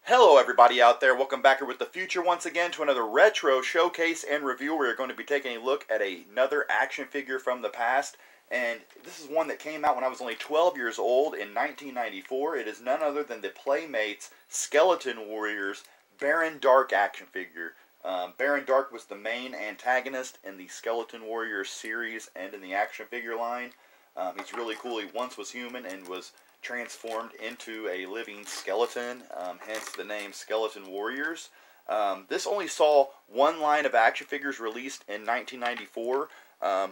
Hello everybody out there, welcome back here with the future once again to another retro showcase and review where you're going to be taking a look at another action figure from the past. And this is one that came out when I was only 12 years old in 1994. It is none other than the Playmates Skeleton Warriors Baron Dark action figure. Baron Dark was the main antagonist in the Skeleton Warriors series and in the action figure line. He's really cool. He once was human and was transformed into a living skeleton, hence the name Skeleton Warriors. This only saw one line of action figures released in 1994,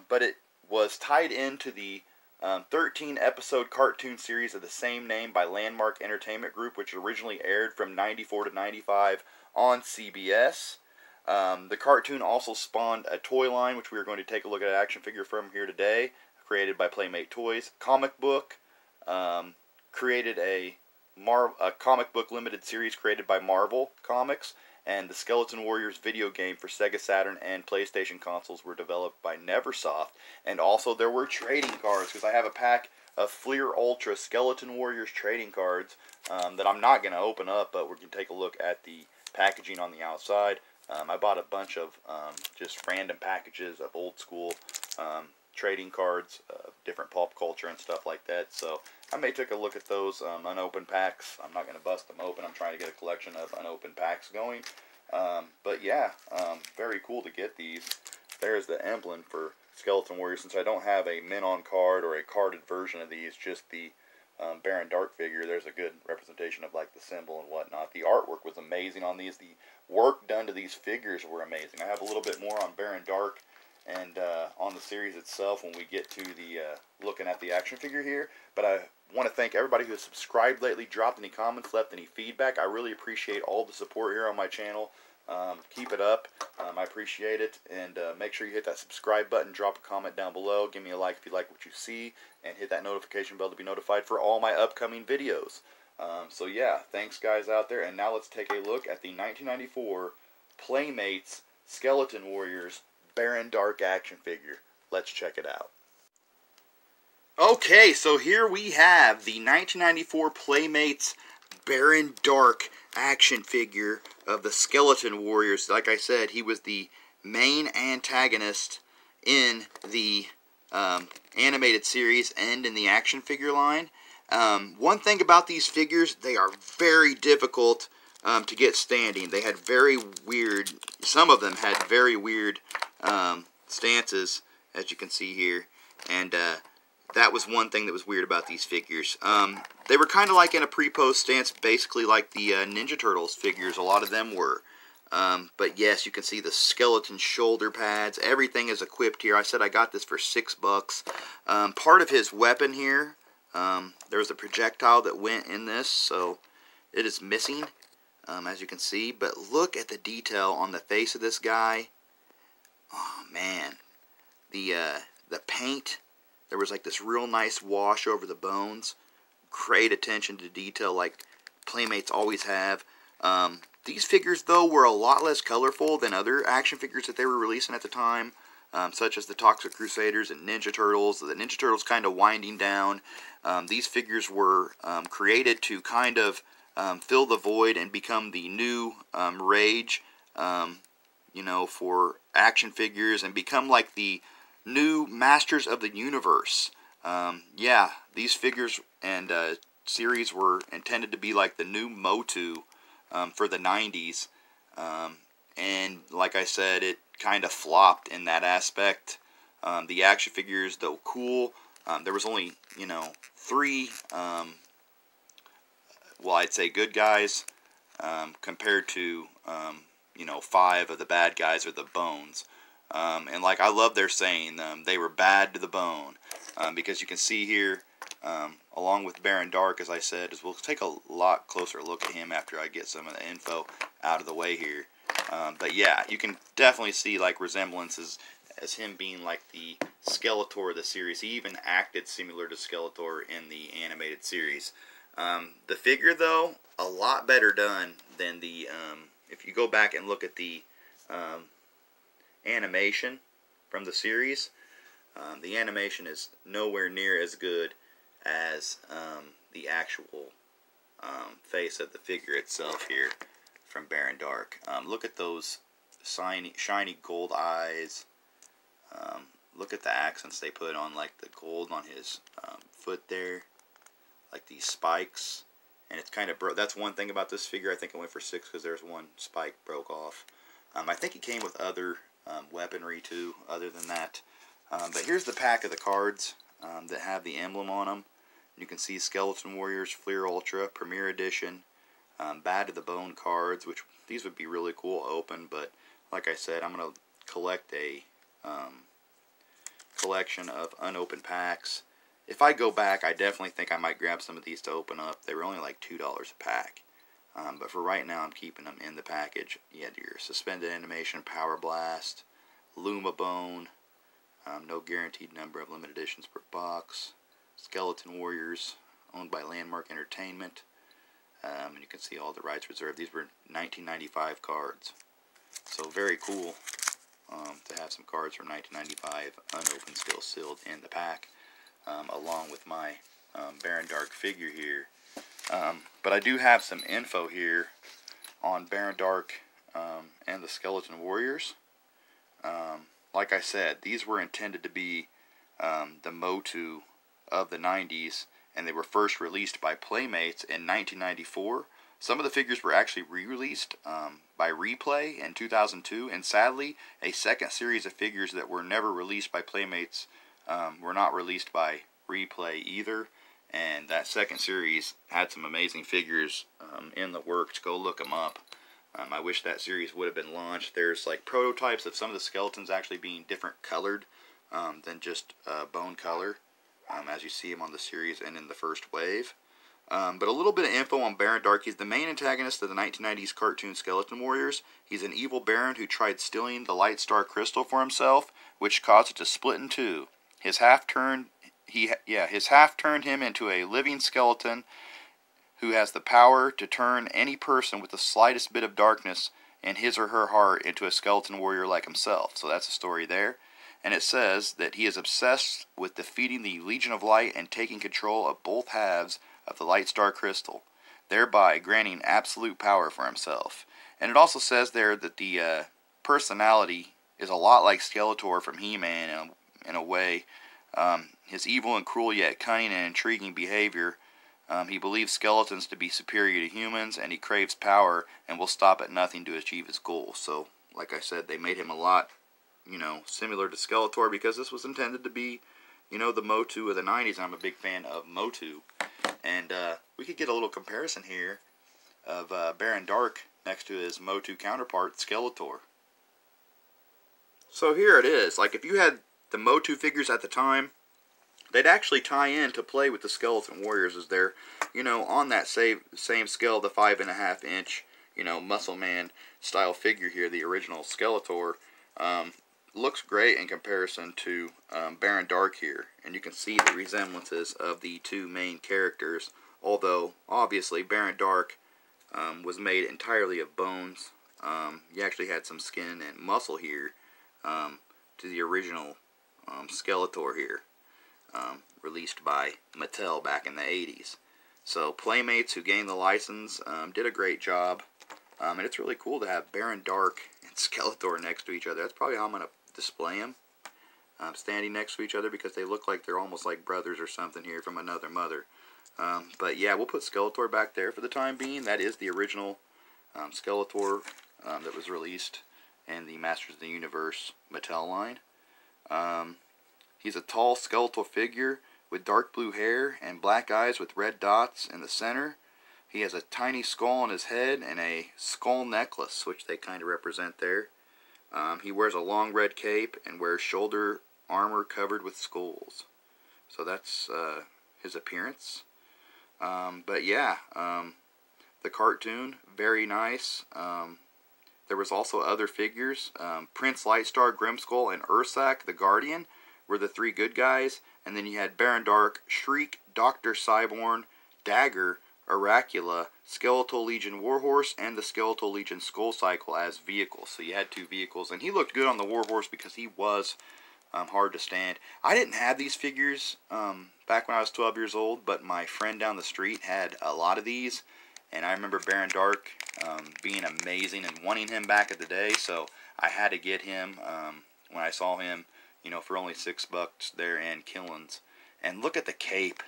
but it was tied into the 13-episode cartoon series of the same name by Landmark Entertainment Group, which originally aired from 94 to 95 on CBS. The cartoon also spawned a toy line, which we are going to take a look at an action figure from here today, created by Playmate Toys. Comic book, created a comic book limited series created by Marvel Comics, and the Skeleton Warriors video game for Sega Saturn and PlayStation consoles were developed by Neversoft. And also there were trading cards, because I have a pack of Fleer Ultra Skeleton Warriors trading cards that I'm not going to open up, but we can take a look at the packaging on the outside. I bought a bunch of just random packages of old school trading cards, different pop culture and stuff like that. So I may take a look at those unopened packs. I'm not going to bust them open. I'm trying to get a collection of unopened packs going. But yeah, very cool to get these. There's the emblem for Skeleton Warriors. Since I don't have a mint on card or a carded version of these, just the Baron Dark figure, there's a good representation of like the symbol and whatnot. The artwork was amazing on these. The work done to these figures were amazing. I have a little bit more on Baron Dark and on the series itself when we get to the looking at the action figure here. But I want to thank everybody who has subscribed lately, dropped any comments, left any feedback. I really appreciate all the support here on my channel. Keep it up. I appreciate it. And make sure you hit that subscribe button, drop a comment down below, give me a like if you like what you see, and hit that notification bell to be notified for all my upcoming videos. So yeah, thanks guys out there. And now let's take a look at the 1994 Playmates Skeleton Warriors Baron Dark action figure. Let's check it out. Okay, so here we have the 1994 Playmates Baron Dark action figure of the Skeleton Warriors. Like I said, he was the main antagonist in the animated series and in the action figure line. One thing about these figures, they are very difficult to get standing. They had very weird, some of them had very weird stances, as you can see here, and that was one thing that was weird about these figures. They were kind of like in a pre-pose stance, basically like the Ninja Turtles figures, a lot of them were. But yes, you can see the skeleton shoulder pads, everything is equipped here. I said I got this for $6. Part of his weapon here, there was a projectile that went in this, so it is missing, as you can see. But look at the detail on the face of this guy. Oh man, the paint, there was like this real nice wash over the bones. Great attention to detail like Playmates always have. These figures though were a lot less colorful than other action figures that they were releasing at the time, such as the Toxic Crusaders and Ninja Turtles. The Ninja Turtles kind of winding down. These figures were created to kind of fill the void and become the new rage, you know, for action figures, and become like the new masters of the universe. Yeah, these figures and series were intended to be like the new Motu for the 90s. And like I said, it kind of flopped in that aspect. The action figures, though cool, there was only, you know, 3, well, I'd say good guys, compared to, you know, 5 of the bad guys, or the bones. And like I love their saying, they were bad to the bone, because you can see here, along with Baron Dark, as I said, is we'll take a lot closer look at him after I get some of the info out of the way here. But yeah, you can definitely see like resemblances as him being like the Skeletor of the series. He even acted similar to Skeletor in the animated series. The figure though, a lot better done than the, if you go back and look at the animation from the series, the animation is nowhere near as good as the actual face of the figure itself here from Baron Dark. Look at those shiny gold eyes. Look at the accents they put on, like the gold on his foot there, like these spikes. And it's kind of that's one thing about this figure. I think I went for 6 because there's one spike broke off. I think he came with other weaponry too, other than that. But here's the pack of the cards that have the emblem on them. You can see Skeleton Warriors, Fleer Ultra, Premier Edition, Bad to the Bone cards, which these would be really cool to open. But like I said, I'm going to collect a collection of unopened packs. If I go back, I definitely think I might grab some of these to open up. They were only like $2 a pack. But for right now, I'm keeping them in the package. You had your Suspended Animation, Power Blast, Luma Bone, no guaranteed number of limited editions per box, Skeleton Warriors, owned by Landmark Entertainment. And you can see all the rights reserved. These were 1995 cards. So very cool to have some cards from 1995, unopened, still sealed in the pack, along with my Baron Dark figure here. But I do have some info here on Baron Dark and the Skeleton Warriors. Like I said, these were intended to be the Motu of the 90s, and they were first released by Playmates in 1994. Some of the figures were actually re-released by Replay in 2002, and sadly, a second series of figures that were never released by Playmates were not released by Replay either. And that second series had some amazing figures in the works. Go look them up. I wish that series would have been launched. There's like prototypes of some of the skeletons actually being different colored than just bone color, as you see them on the series and in the first wave. But a little bit of info on Baron Dark. He's the main antagonist of the 1990s cartoon Skeleton Warriors. He's an evil Baron who tried stealing the Light Star Crystal for himself, which caused it to split in two. His half turned him into a living skeleton who has the power to turn any person with the slightest bit of darkness in his or her heart into a skeleton warrior like himself. So that's the story there. And it says that he is obsessed with defeating the Legion of Light and taking control of both halves of the Light Star Crystal, thereby granting absolute power for himself. And it also says there that the personality is a lot like Skeletor from He-Man in a way. His evil and cruel yet cunning and intriguing behavior. He believes skeletons to be superior to humans, and he craves power and will stop at nothing to achieve his goals. So, like I said, they made him a lot, similar to Skeletor, because this was intended to be, the Motu of the 90s. I'm a big fan of Motu. And we could get a little comparison here of Baron Dark next to his Motu counterpart, Skeletor. So here it is. Like, if you had the Motu figures at the time, they'd actually tie in to play with the Skeleton Warriors, as they're, on that same scale, the 5.5 inch, Muscle Man style figure here, the original Skeletor, looks great in comparison to Baron Dark here. And you can see the resemblances of the two main characters, although, obviously, Baron Dark was made entirely of bones. You actually had some skin and muscle here to the original Skeletor here, released by Mattel back in the 80s. So Playmates, who gained the license, did a great job. And it's really cool to have Baron Dark and Skeletor next to each other. That's probably how I'm going to display them, standing next to each other, because they look like they're almost like brothers or something here from another mother. But yeah, we'll put Skeletor back there for the time being. That is the original Skeletor that was released in the Masters of the Universe Mattel line. He's a tall skeletal figure with dark blue hair and black eyes with red dots in the center. He has a tiny skull on his head and a skull necklace, which they kind of represent there. He wears a long red cape and wears shoulder armor covered with skulls. So that's his appearance. But yeah, the cartoon, very nice. There was also other figures. Prince Lightstar, Grimskull, and Ursak the Guardian were the three good guys. And then you had Baron Dark, Shriek, Dr. Cyborn, Dagger, Oracula, Skeletal Legion Warhorse, and the Skeletal Legion Skull Cycle as vehicles. So you had two vehicles. And he looked good on the Warhorse because he was hard to stand. I didn't have these figures back when I was 12 years old, but my friend down the street had a lot of these, and I remember Baron Dark being amazing and wanting him back in the day, so I had to get him when I saw him, you know, for only $6 there in Killins. And look at the cape.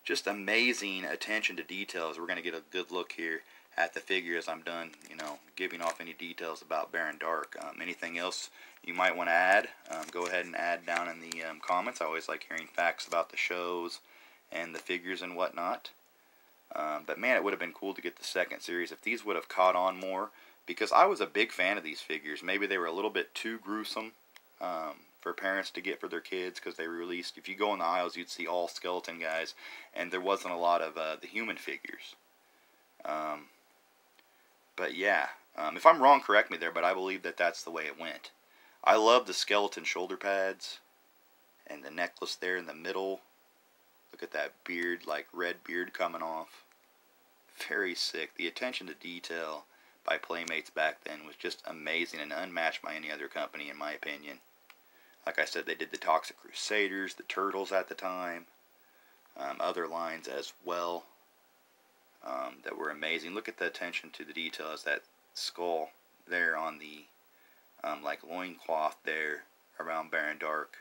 Just amazing attention to details. We're going to get a good look here at the figure as I'm done, you know, giving off any details about Baron Dark. Anything else you might want to add, go ahead and add down in the comments. I always like hearing facts about the shows and the figures and whatnot. But man, it would have been cool to get the second series if these would have caught on more, because I was a big fan of these figures. Maybe they were a little bit too gruesome for parents to get for their kids, because they released, if you go in the aisles, you'd see all skeleton guys, and there wasn't a lot of the human figures. But yeah, if I'm wrong, correct me there, but I believe that that's the way it went. I love the skeleton shoulder pads and the necklace there in the middle. Look at that beard, like red beard coming off. Very sick. The attention to detail by Playmates back then was just amazing and unmatched by any other company, in my opinion. Like I said, they did the Toxic Crusaders, the Turtles at the time, other lines as well. That were amazing. Look at the attention to the detail as that skull there on the like loincloth there around Baron Dark.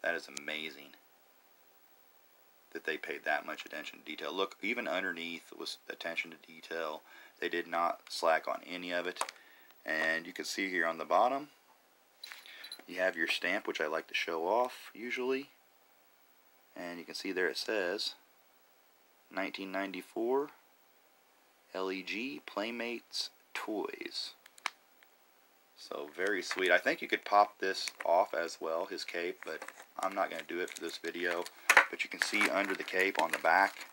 That is amazing that they paid that much attention to detail. Look, even underneath was attention to detail. They did not slack on any of it. And you can see here on the bottom, you have your stamp, which I like to show off usually. And you can see there it says 1994 LEG Playmates Toys. So very sweet. I think you could pop this off as well, his cape, but I'm not going to do it for this video. But you can see under the cape on the back,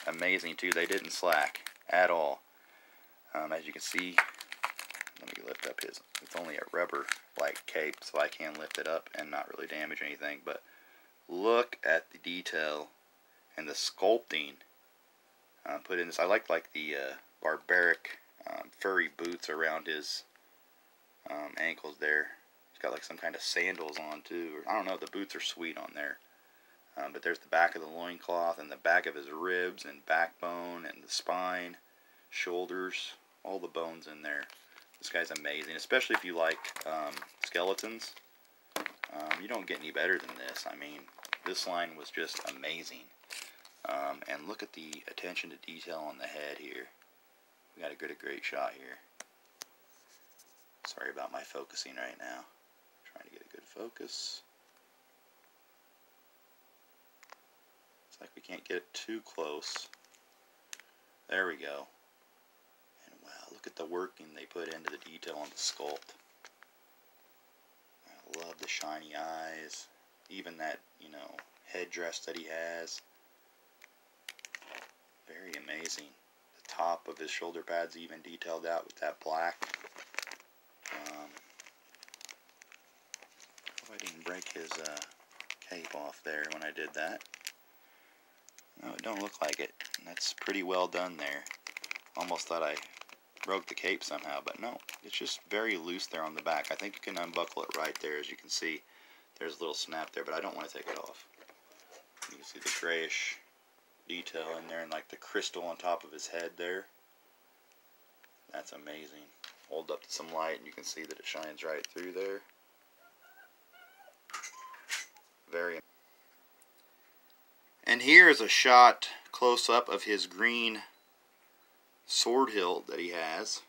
amazing too. They didn't slack at all. As you can see, let me lift up his, it's only a rubber like cape, so I can lift it up and not really damage anything. But look at the detail and the sculpting put in this. I like the barbaric furry boots around his ankles there. He's got like some kind of sandals on too. I don't know, the boots are sweet on there. But there's the back of the loincloth and the back of his ribs and backbone and the spine, shoulders, all the bones in there. This guy's amazing, especially if you like skeletons. You don't get any better than this. I mean, this line was just amazing. And look at the attention to detail on the head here. We got a great shot here. Sorry about my focusing right now. Trying to get a good focus. It's like we can't get it too close. There we go. And wow, look at the working they put into the detail on the sculpt. I love the shiny eyes. Even that, you know, headdress that he has. Very amazing. The top of his shoulder pads even detailed out with that black. Hope I didn't break his cape off there when I did that. No, it don't look like it. That's pretty well done there. Almost thought I broke the cape somehow, but no. It's just very loose there on the back. I think you can unbuckle it right there. As you can see, there's a little snap there, but I don't want to take it off. You can see the grayish detail in there and like the crystal on top of his head there. That's amazing. Hold up to some light and you can see that it shines right through there. Very. And here is a shot close up of his green sword hilt that he has,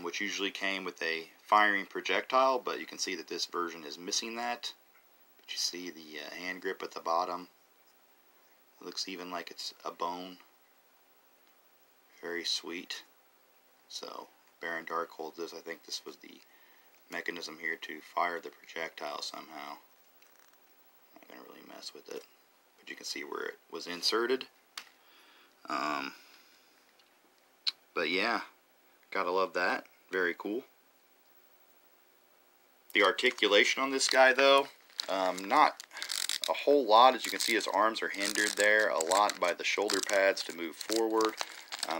which usually came with a firing projectile, but you can see that this version is missing that. But you see the hand grip at the bottom. It looks even like it's a bone. Very sweet. So Baron Dark holds this. I think this was the mechanism here to fire the projectile somehow. I'm not going to really mess with it. But you can see where it was inserted. But yeah, gotta love that. Very cool. The articulation on this guy though, not a whole lot. As you can see, his arms are hindered there a lot by the shoulder pads to move forward.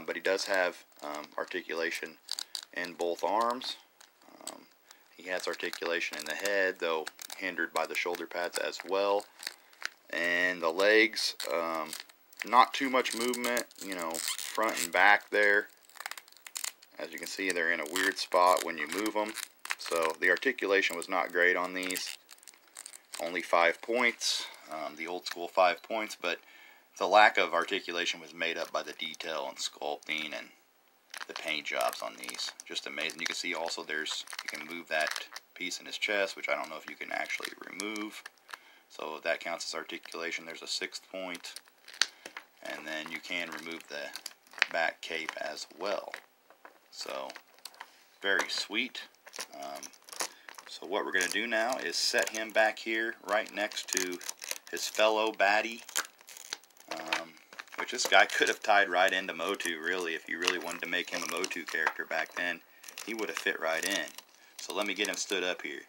But he does have articulation in both arms. He has articulation in the head, though hindered by the shoulder pads as well. And the legs, not too much movement, you know, front and back there. As you can see, they're in a weird spot when you move them. So the articulation was not great on these. Only 5 points, the old school 5 points, but the lack of articulation was made up by the detail and sculpting and the paint jobs on these. Just amazing. You can see also you can move that piece in his chest, which I don't know if you can actually remove. So that counts as articulation. There's a 6th point. And then you can remove the back cape as well. So, very sweet. So what we're going to do now is set him back here right next to his fellow baddie. Which this guy could have tied right into Motu, really, if you really wanted to make him a Motu character back then. He would have fit right in. So let me get him stood up here.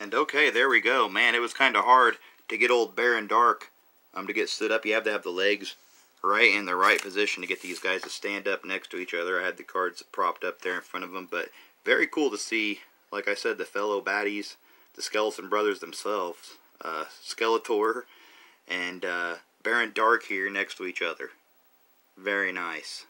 And okay, there we go. Man, it was kind of hard to get old Baron Dark to get stood up. You have to have the legs right in the right position to get these guys to stand up next to each other. I had the cards propped up there in front of them, but very cool to see, like I said, the fellow baddies, the Skeleton Brothers themselves, Skeletor and Baron Dark here next to each other. Very nice.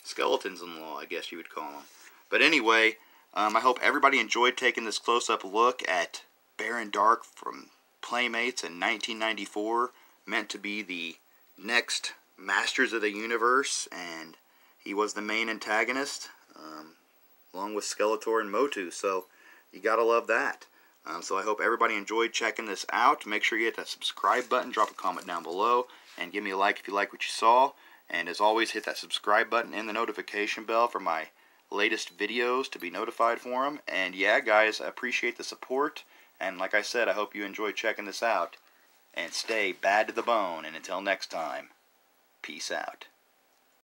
Skeletons-in-law, I guess you would call them. But anyway, I hope everybody enjoyed taking this close-up look at Baron Dark from Playmates in 1994. Meant to be the next Masters of the Universe, and he was the main antagonist, along with Skeletor and Motu, so you gotta love that. So I hope everybody enjoyed checking this out. Make sure you hit that subscribe button, drop a comment down below, and give me a like if you like what you saw. And as always, hit that subscribe button and the notification bell for my latest videos to be notified for them. And yeah, guys, I appreciate the support. And like I said, I hope you enjoyed checking this out. And stay bad to the bone. And until next time, peace out.